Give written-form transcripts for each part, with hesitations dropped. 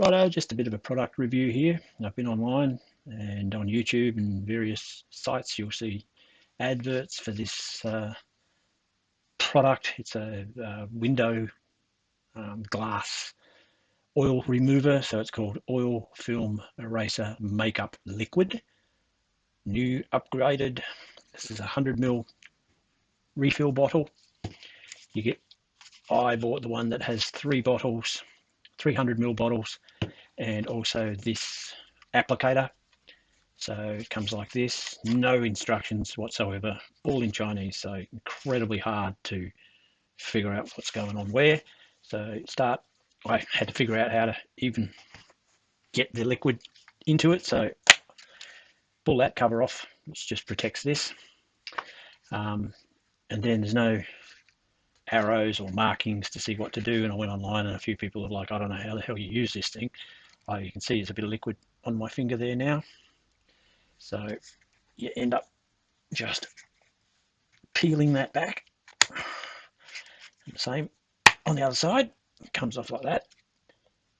Righto, just a bit of a product review here. I've been online and on YouTube and various sites. You'll see adverts for this product. It's a window glass oil remover, so it's called Oil Film Eraser Makeup Liquid. New upgraded. This is a 100ml refill bottle. I bought the one that has 3 bottles, 300ml bottles, and also this applicator. So it comes like this, no instructions whatsoever, all in Chinese, so incredibly hard to figure out what's going on where. So I had to figure out how to even get the liquid into it. So pull that cover off, which just protects this. And then there's no arrows or markings to see what to do. And I went online and a few people are like, I don't know how the hell you use this thing. You can see there's a bit of liquid on my finger there now. So you end up just peeling that back. And the same on the other side, it comes off like that.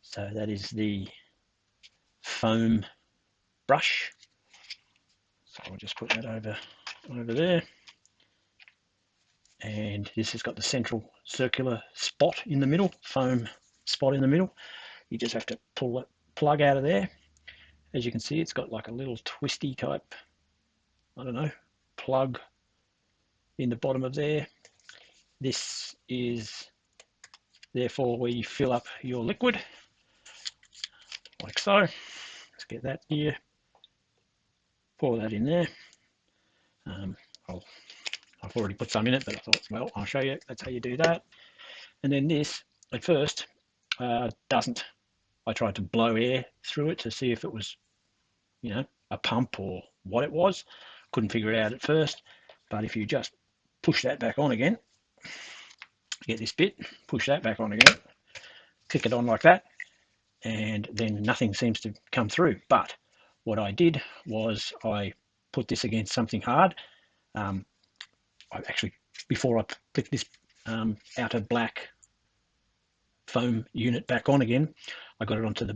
So that is the foam brush. So I'll just put that over there. And this has got the central circular spot in the middle, foam spot in the middle. You just have to pull that plug out of there. As you can see, it's got like a little twisty type, I don't know, plug in the bottom of there. This is therefore where you fill up your liquid, like so. Let's get that here, pour that in there. I've already put some in it, but I thought, well, I'll show you. That's how you do that. And then this, at first, doesn't. I tried to blow air through it to see if it was, a pump or what it was. Couldn't figure it out at first. But if you just push that back on again, get this bit, push that back on again, click it on like that, and then nothing seems to come through. But what I did was I put this against something hard. I actually, before I click this outer black foam unit back on again, I got it onto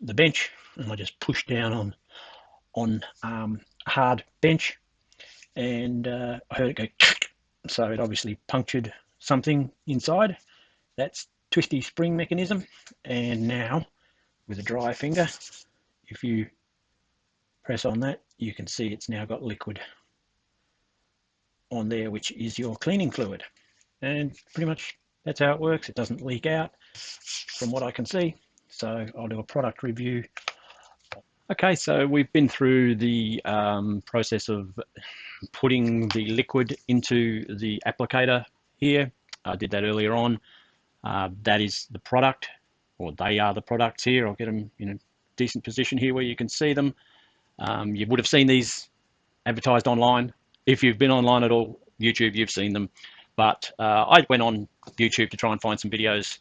the bench and I just pushed down on a hard bench, and I heard it go, so it obviously punctured something inside. That's twisty spring mechanism. And now with a dry finger, if you press on that, you can see it's now got liquid on there, which is your cleaning fluid. And pretty much that's how it works. It doesn't leak out from what I can see. So I'll do a product review. Okay, so we've been through the process of putting the liquid into the applicator here. I did that earlier on. That is the product, or they are the products here. I'll get them in a decent position here where you can see them. You would have seen these advertised online. If you've been online at all, YouTube, you've seen them. But I went on YouTube to try and find some videos,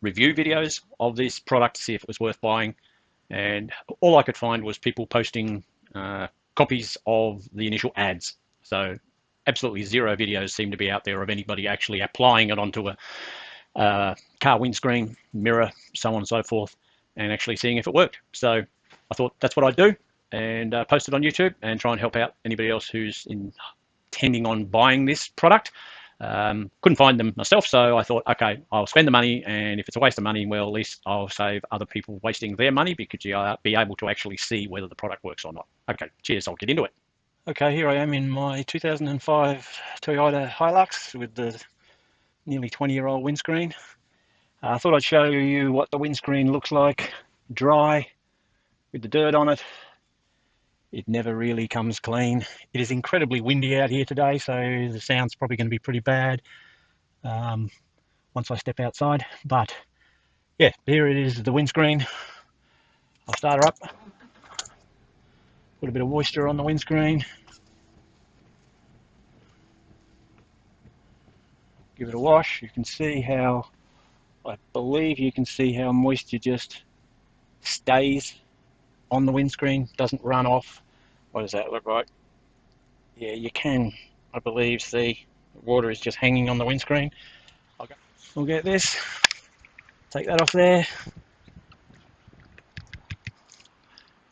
review videos of this product to see if it was worth buying. And all I could find was people posting copies of the initial ads. So absolutely zero videos seem to be out there of anybody actually applying it onto a car windscreen, mirror, so on and so forth, and actually seeing if it worked. So I thought that's what I'd do, and post it on YouTube and try and help out anybody else who's intending on buying this product. Couldn't find them myself, so I thought, okay, I'll spend the money, and if it's a waste of money, well, at least I'll save other people wasting their money, because you'll be able to actually see whether the product works or not. Okay, cheers, I'll get into it. Okay, here I am in my 2005 Toyota Hilux with the nearly 20-year-old windscreen. I thought I'd show you what the windscreen looks like dry with the dirt on it. It never really comes clean. It is incredibly windy out here today, so the sound's probably going to be pretty bad once I step outside. But yeah, here it is, the windscreen. I'll start her up, put a bit of moisture on the windscreen, give it a wash. You can see how, I believe you can see how moisture just stays on the windscreen, doesn't run off. What does that look like? Yeah, you can, I believe, see the water is just hanging on the windscreen. We'll get this, take that off there,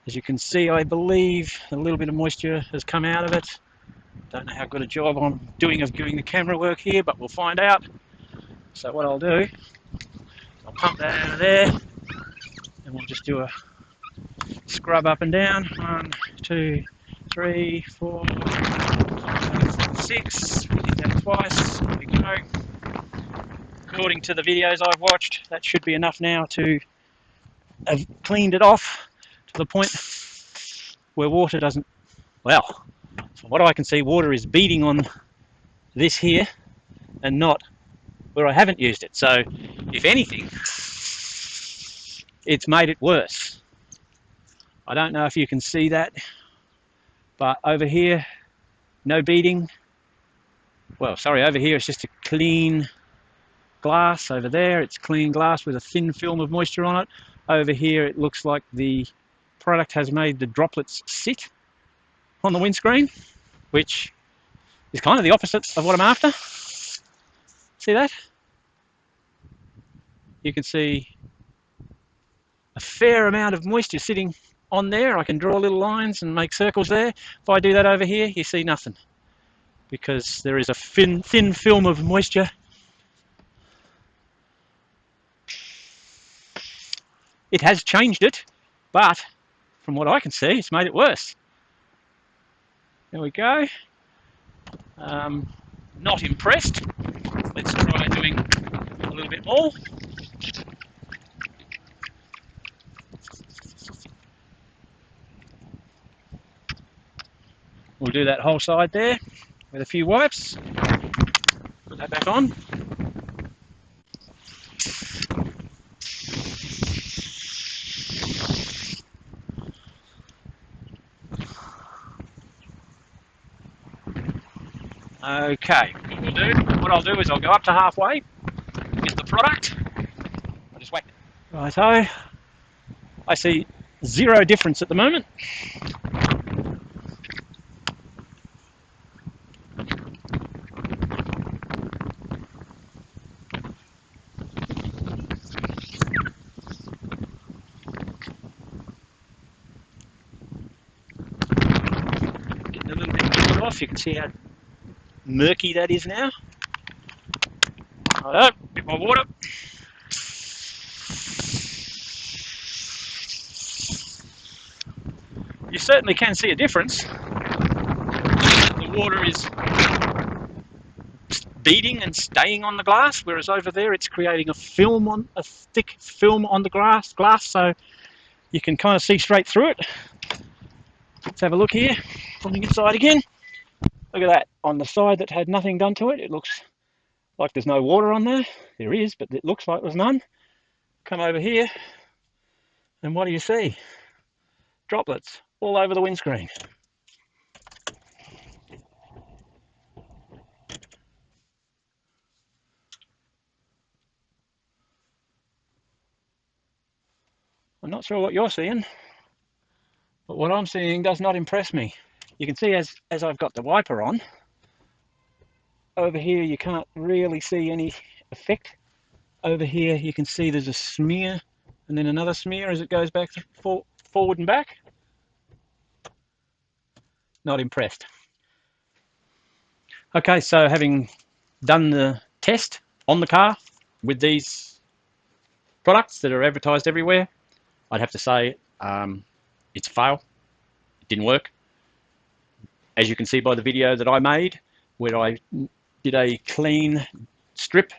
As you can see, I believe a little bit of moisture has come out of it. Don't know how good a job I'm doing of doing the camera work here, but we'll find out. So what I'll do, I'll pump that out of there, and we'll just do a scrub up and down. 1, 2, 3, 4, 5, 6. Hit that twice. There we go. According to the videos I've watched, that should be enough now to have cleaned it off to the point where water doesn't, well, from what I can see, water is beading on this here and not where I haven't used it. So if anything, it's made it worse. I don't know if you can see that, but over here, no beading. Well, sorry, over here it's just a clean glass. Over there it's clean glass with a thin film of moisture on it. Over here it looks like the product has made the droplets sit on the windscreen, which is kind of the opposite of what I'm after. See that? You can see a fair amount of moisture sitting on there. I can draw little lines and make circles there. If I do that over here, you see nothing, because there is a thin film of moisture. It has changed it, but from what I can see, it's made it worse. There we go. Not impressed. Let's try doing a little bit more. We'll do that whole side there with a few wipes. Put that back on. Okay, what I'll do is I'll go up to halfway with the product. I'll just whack it. Righto. I see zero difference at the moment. Getting a little bit off. You can see how murky that is now. Righto, a bit more water. You certainly can see a difference. The water is beading and staying on the glass, whereas over there it's creating a thick film on the glass, so you can kind of see straight through it. Let's have a look here on the inside again. Look at that. On the side that had nothing done to it, it looks like there's no water on there. There is, but it looks like there's none. Come over here, and what do you see? Droplets all over the windscreen. I'm not sure what you're seeing, but what I'm seeing does not impress me. You can see as I've got the wiper on, over here you can't really see any effect. Over here you can see there's a smear and then another smear as it goes back forward and back. Not impressed. Okay, so having done the test on the car with these products that are advertised everywhere, I'd have to say it's a fail. It didn't work. As you can see by the video that I made, where I did a clean strip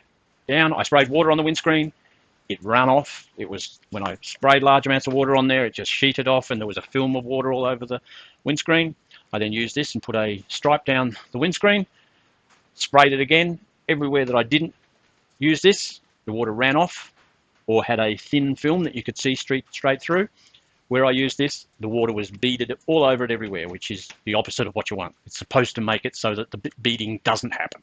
down, I sprayed water on the windscreen, it ran off. It was, when I sprayed large amounts of water on there, it just sheeted off and there was a film of water all over the windscreen. I then used this and put a stripe down the windscreen, sprayed it again. Everywhere that I didn't use this, the water ran off or had a thin film that you could see straight through. Where I used this, the water was beaded all over it everywhere, which is the opposite of what you want. It's supposed to make it so that the beading doesn't happen.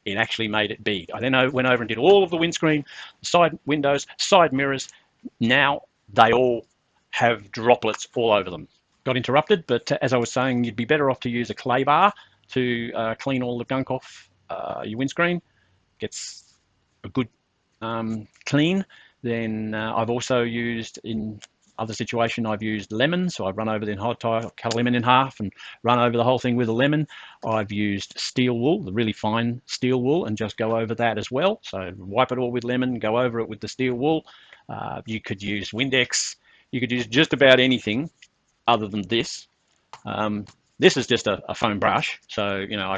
It actually made it bead. I then went over and did all of the windscreen, side windows, side mirrors. Now they all have droplets all over them. Got interrupted, but as I was saying, you'd be better off to use a clay bar to clean all the gunk off your windscreen. Gets a good clean. Then I've also used, in other situation, I've used lemon. So I've run over the entire cut a lemon in half and run over the whole thing with a lemon. I've used steel wool, the really fine steel wool, and just go over that as well. So wipe it all with lemon, go over it with the steel wool. You could use Windex. You could use just about anything other than this. This is just a foam brush. So, you know,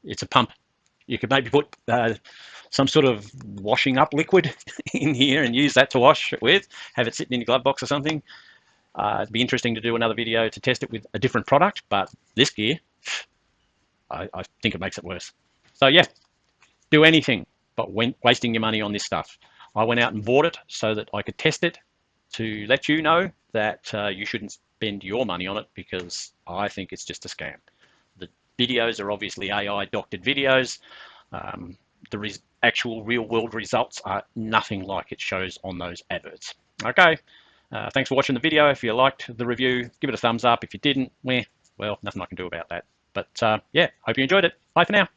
it's a pump. You could maybe put some sort of washing up liquid in here and use that to wash it with, have it sitting in your glove box or something. It'd be interesting to do another video to test it with a different product, but this gear, I think it makes it worse. So yeah, do anything but wasting your money on this stuff. I went out and bought it so that I could test it to let you know that you shouldn't spend your money on it, because I think it's just a scam. The videos are obviously AI doctored videos. The actual real world results are nothing like it shows on those adverts. Okay, thanks for watching the video. If you liked the review, give it a thumbs up. If you didn't, well, nothing I can do about that. But yeah, hope you enjoyed it. Bye for now.